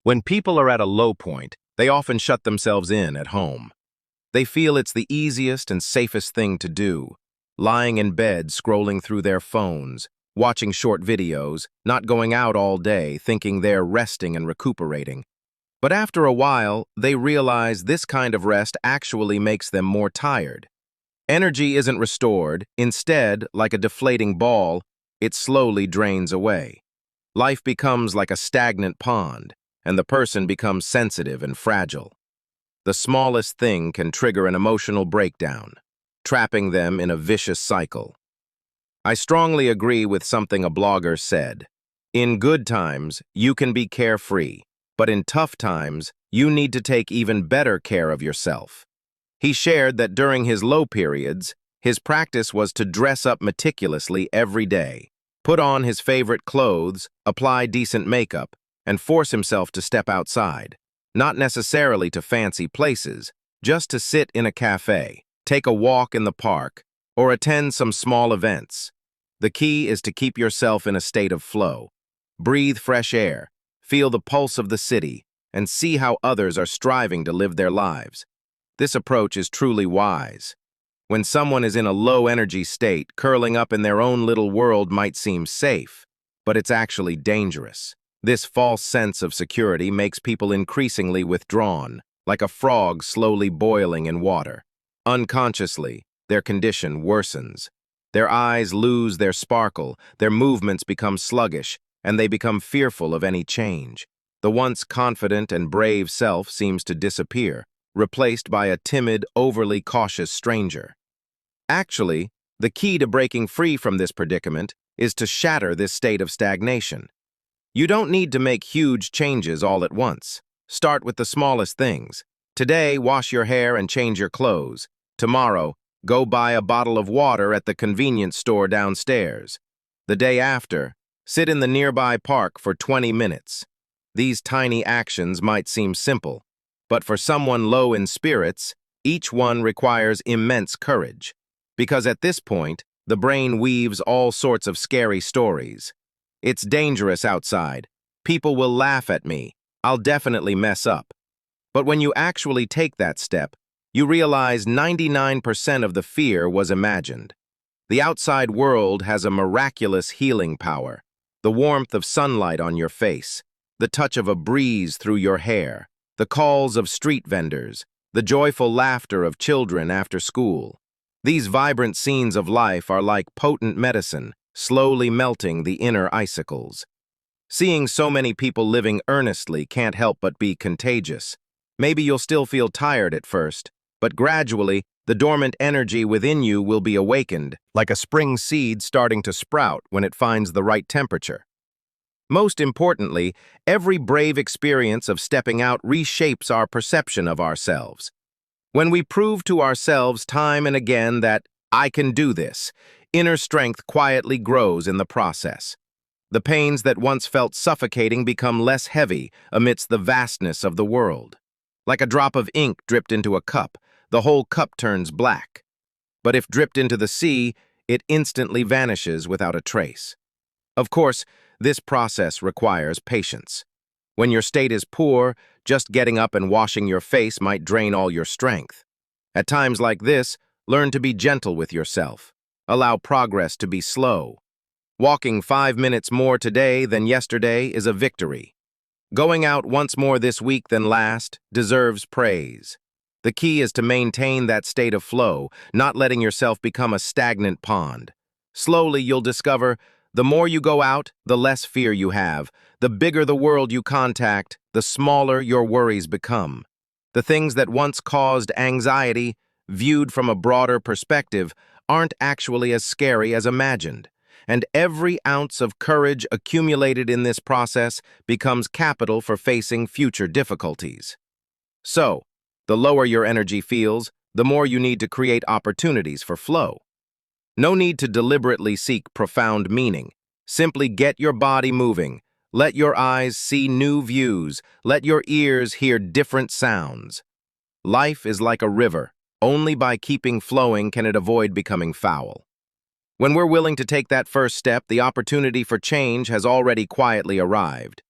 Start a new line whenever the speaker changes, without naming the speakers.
When people are at a low point, they often shut themselves in at home. They feel it's the easiest and safest thing to do, lying in bed scrolling through their phones, watching short videos, not going out all day, thinking they're resting and recuperating. But after a while, they realize this kind of rest actually makes them more tired. Energy isn't restored. Instead, like a deflating ball, it slowly drains away. Life becomes like a stagnant pond, and the person becomes sensitive and fragile. The smallest thing can trigger an emotional breakdown, trapping them in a vicious cycle. I strongly agree with something a blogger said. In good times, you can be carefree, but in tough times, you need to take even better care of yourself. He shared that during his low periods, his practice was to dress up meticulously every day, put on his favorite clothes, apply decent makeup, and force himself to step outside, not necessarily to fancy places, just to sit in a cafe, take a walk in the park, or attend some small events. The key is to keep yourself in a state of flow. Breathe fresh air, feel the pulse of the city, and see how others are striving to live their lives. This approach is truly wise. When someone is in a low-energy state, curling up in their own little world might seem safe, but it's actually dangerous. This false sense of security makes people increasingly withdrawn, like a frog slowly boiling in water. Unconsciously, their condition worsens. Their eyes lose their sparkle, their movements become sluggish, and they become fearful of any change. The once confident and brave self seems to disappear, replaced by a timid, overly cautious stranger. Actually, the key to breaking free from this predicament is to shatter this state of stagnation. You don't need to make huge changes all at once. Start with the smallest things. Today, wash your hair and change your clothes. Tomorrow, go buy a bottle of water at the convenience store downstairs. The day after, sit in the nearby park for 20 minutes. These tiny actions might seem simple, but for someone low in spirits, each one requires immense courage. Because at this point, the brain weaves all sorts of scary stories. It's dangerous outside. People will laugh at me. I'll definitely mess up. But when you actually take that step, you realize 99% of the fear was imagined. The outside world has a miraculous healing power. The warmth of sunlight on your face, the touch of a breeze through your hair, the calls of street vendors, the joyful laughter of children after school. These vibrant scenes of life are like potent medicine, slowly melting the inner icicles. Seeing so many people living earnestly can't help but be contagious. Maybe you'll still feel tired at first, but gradually, the dormant energy within you will be awakened, like a spring seed starting to sprout when it finds the right temperature. Most importantly, every brave experience of stepping out reshapes our perception of ourselves. When we prove to ourselves time and again that, "I can do this," inner strength quietly grows in the process. The pains that once felt suffocating become less heavy amidst the vastness of the world. Like a drop of ink dripped into a cup, the whole cup turns black. But if dripped into the sea, it instantly vanishes without a trace. Of course, this process requires patience. When your state is poor, just getting up and washing your face might drain all your strength. At times like this, learn to be gentle with yourself. Allow progress to be slow. Walking 5 minutes more today than yesterday is a victory. Going out once more this week than last deserves praise. The key is to maintain that state of flow, not letting yourself become a stagnant pond. Slowly, you'll discover the more you go out, the less fear you have. The bigger the world you contact, the smaller your worries become. The things that once caused anxiety, viewed from a broader perspective, aren't actually as scary as imagined. And every ounce of courage accumulated in this process becomes capital for facing future difficulties. So, the lower your energy feels, the more you need to create opportunities for flow. No need to deliberately seek profound meaning. Simply get your body moving. Let your eyes see new views. Let your ears hear different sounds. Life is like a river. Only by keeping flowing can it avoid becoming foul. When we're willing to take that first step, the opportunity for change has already quietly arrived.